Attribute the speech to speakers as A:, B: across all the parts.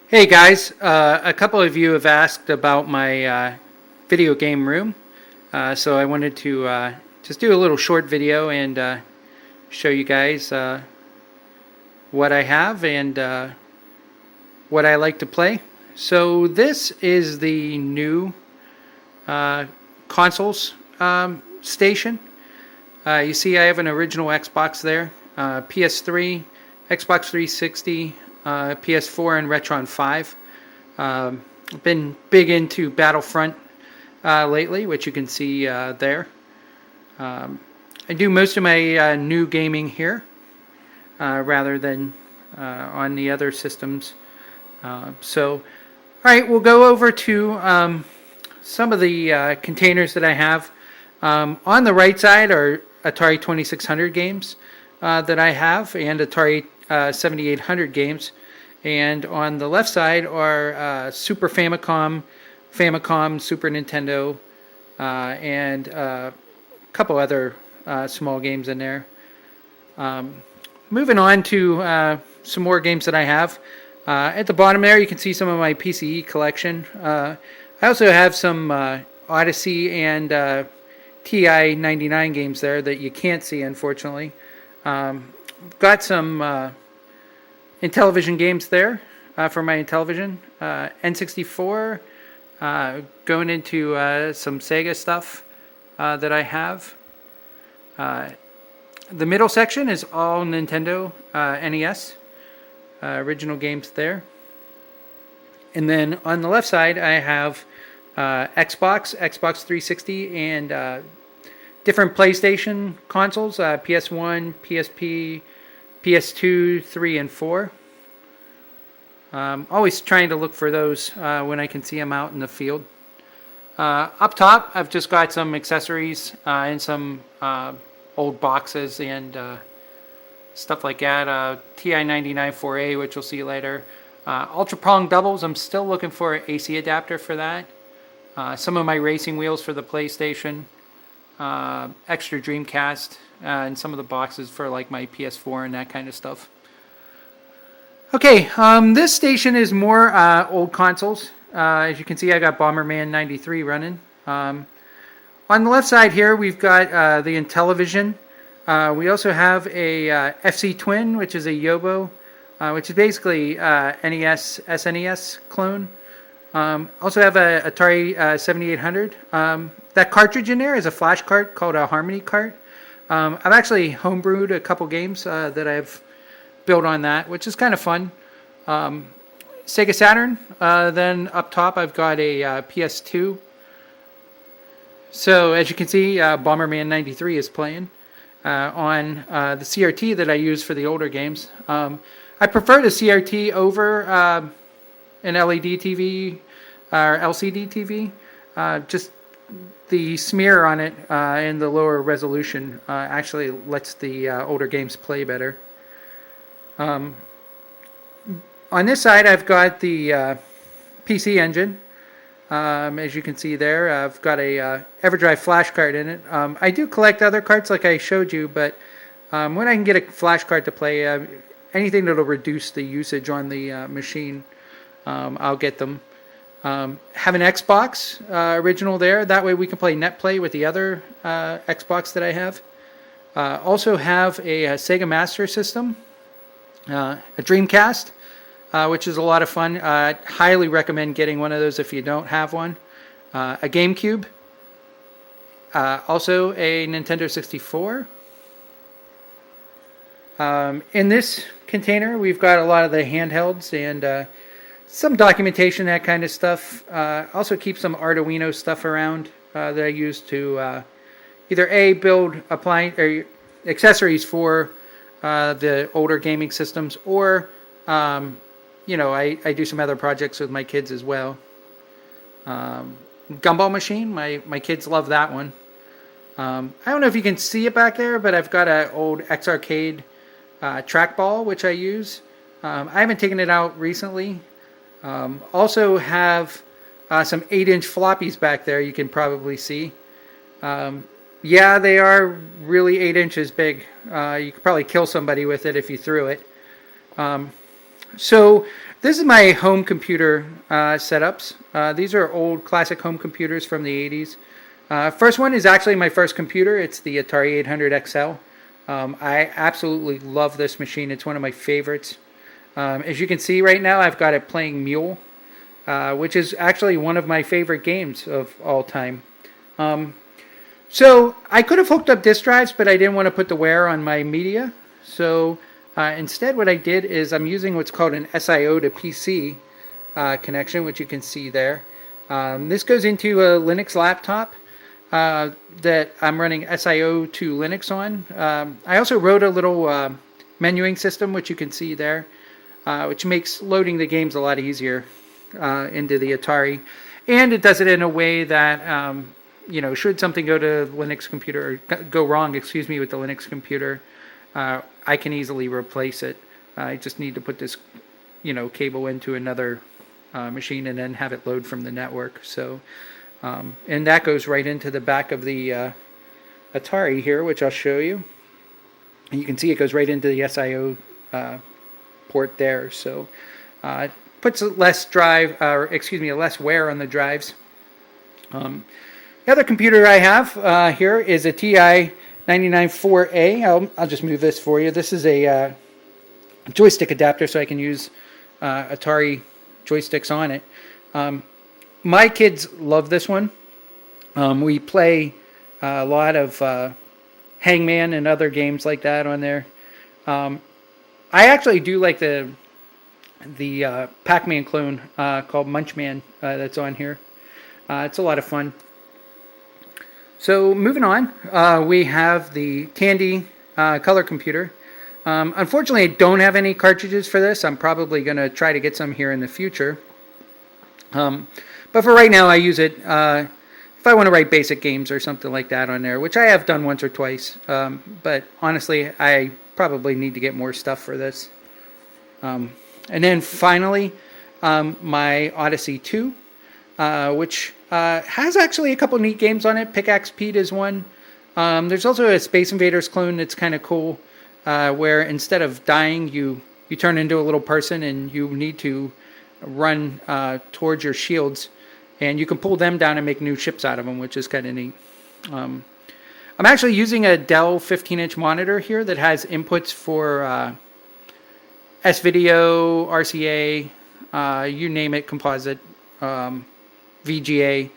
A: Hey guys, a couple of you have asked about my video game room, so I wanted to just do a little short video and show you guys what I have and what I like to play. So this is the new consoles station. You see I have an original Xbox there, PS3, Xbox 360, PS4 and Retron 5. I've been big into Battlefront lately, which you can see there. I do most of my new gaming here rather than on the other systems. All right, we'll go over to some of the containers that I have. On the right side are Atari 2600 games that I have and Atari 7800 games, and on the left side are Super Famicom, Super Nintendo, and a couple other small games in there. Moving on to some more games that I have. At the bottom there you can see some of my PCE collection. I also have some Odyssey and TI 99 games there that you can't see, unfortunately. Got some Intellivision games there for my Intellivision. N64, going into some Sega stuff that I have. The middle section is all Nintendo NES original games there. And then on the left side I have Xbox 360, and different PlayStation consoles, PS1, PSP, PS2, 3, and 4. Always trying to look for those when I can see them out in the field. Up top, I've just got some accessories and some old boxes and stuff like that. TI 99 4A, which you'll see later. Ultra prong doubles, I'm still looking for an AC adapter for that. Some of my racing wheels for the PlayStation, extra Dreamcast, and some of the boxes for like my PS4 and that kind of stuff. Okay, this station is more old consoles. As you can see, I got Bomberman 93 running. On the left side here, we've got the Intellivision. We also have a FC Twin, which is a Yobo, which is basically NES, SNES clone. Also have a Atari 7800. That cartridge in there is a flash cart called a Harmony cart. I've actually homebrewed a couple games that I've built on that, which is kind of fun. Sega Saturn. Then up top I've got a PS2. So as you can see, Bomberman 93 is playing on the CRT that I use for the older games. I prefer the CRT over an LED TV or LCD TV. Just the smear on it and the lower resolution actually lets the older games play better. On this side I've got the PC Engine. As you can see there, I've got a EverDrive flash card in it. I do collect other cards like I showed you, but when I can get a flash card to play, anything that will reduce the usage on the machine, I'll get them. Have an Xbox original there. That way we can play NetPlay with the other Xbox that I have. Also have a Sega Master System, a Dreamcast, which is a lot of fun. Highly recommend getting one of those if you don't have one. A GameCube. Also a Nintendo 64. In this container we've got a lot of the handhelds and some documentation, that kind of stuff. Also keep some Arduino stuff around that I use to either build appliance or accessories for the older gaming systems, or I do some other projects with my kids as well. Gumball machine, my kids love that one. I don't know if you can see it back there, but I've got an old X-Arcade trackball which I use. I haven't taken it out recently. Also have some 8-inch floppies back there you can probably see. Yeah, they are really 8 inches big. You could probably kill somebody with it if you threw it. So this is my home computer setups. These are old classic home computers from the 80s. First one is actually my first computer. It's the Atari 800 XL. I absolutely love this machine. It's one of my favorites. As you can see right now, I've got it playing Mule, which is actually one of my favorite games of all time. So I could have hooked up disk drives, but I didn't want to put the wear on my media. So instead what I did is I'm using what's called an SIO to PC connection, which you can see there. This goes into a Linux laptop that I'm running SIO to Linux on. I also wrote a little menuing system, which you can see there, which makes loading the games a lot easier into the Atari. And it does it in a way that, should something go to Linux computer, or go wrong, with the Linux computer, I can easily replace it. I just need to put this, cable into another machine and then have it load from the network. So, and that goes right into the back of the Atari here, which I'll show you. And you can see it goes right into the SIO port there. So, it puts less less wear on the drives. The other computer I have here is a TI 994A. I'll just move this for you. This is a joystick adapter, so I can use Atari joysticks on it. My kids love this one. We play a lot of Hangman and other games like that on there. I actually do like the Pac-Man clone called Munchman that's on here. It's a lot of fun. So moving on, we have the Tandy color computer. Unfortunately, I don't have any cartridges for this. I'm probably going to try to get some here in the future. But for right now, I use it if I want to write basic games or something like that on there, which I have done once or twice. But honestly, I probably need to get more stuff for this. And then finally, my Odyssey 2, which has actually a couple neat games on it. Pickaxe Pete is one. There's also a Space Invaders clone that's kind of cool, where instead of dying, you turn into a little person and you need to run towards your shields, and you can pull them down and make new ships out of them, which is kind of neat. I'm actually using a Dell 15-inch monitor here that has inputs for S-Video, RCA, you name it, composite, VGA.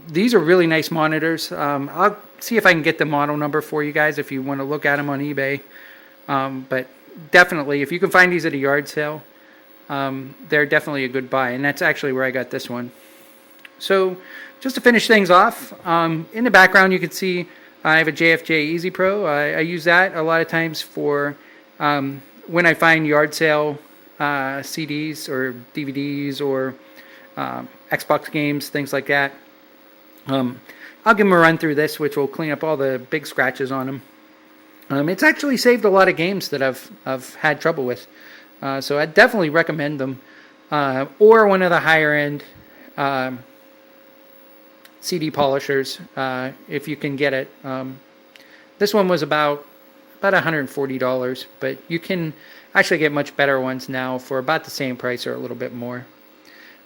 A: These are really nice monitors. I'll see if I can get the model number for you guys if you want to look at them on eBay. But definitely, if you can find these at a yard sale, they're definitely a good buy. And that's actually where I got this one. So just to finish things off, in the background you can see I have a JFJ Easy Pro. I use that a lot of times for when I find yard sale CDs or DVDs or Xbox games, things like that. I'll give them a run through this, which will clean up all the big scratches on them. It's actually saved a lot of games that I've had trouble with, so I definitely recommend them. Or one of the higher end CD polishers, if you can get it. This one was about $140, but you can actually get much better ones now for about the same price or a little bit more.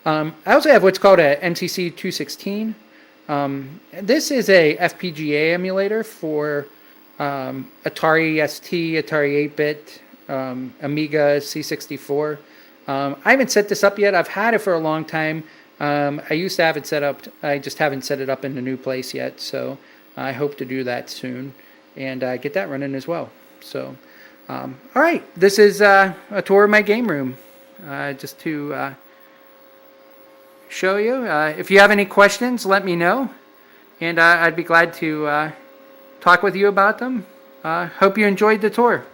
A: I also have what's called a MCC 216. This is a FPGA emulator for Atari ST, Atari 8-bit, Amiga C64. I haven't set this up yet. I've had it for a long time. I used to have it set up. I just haven't set it up in the new place yet. So I hope to do that soon and get that running as well. So, all right. This is a tour of my game room, just to show you. If you have any questions, let me know, and I'd be glad to talk with you about them. Hope you enjoyed the tour.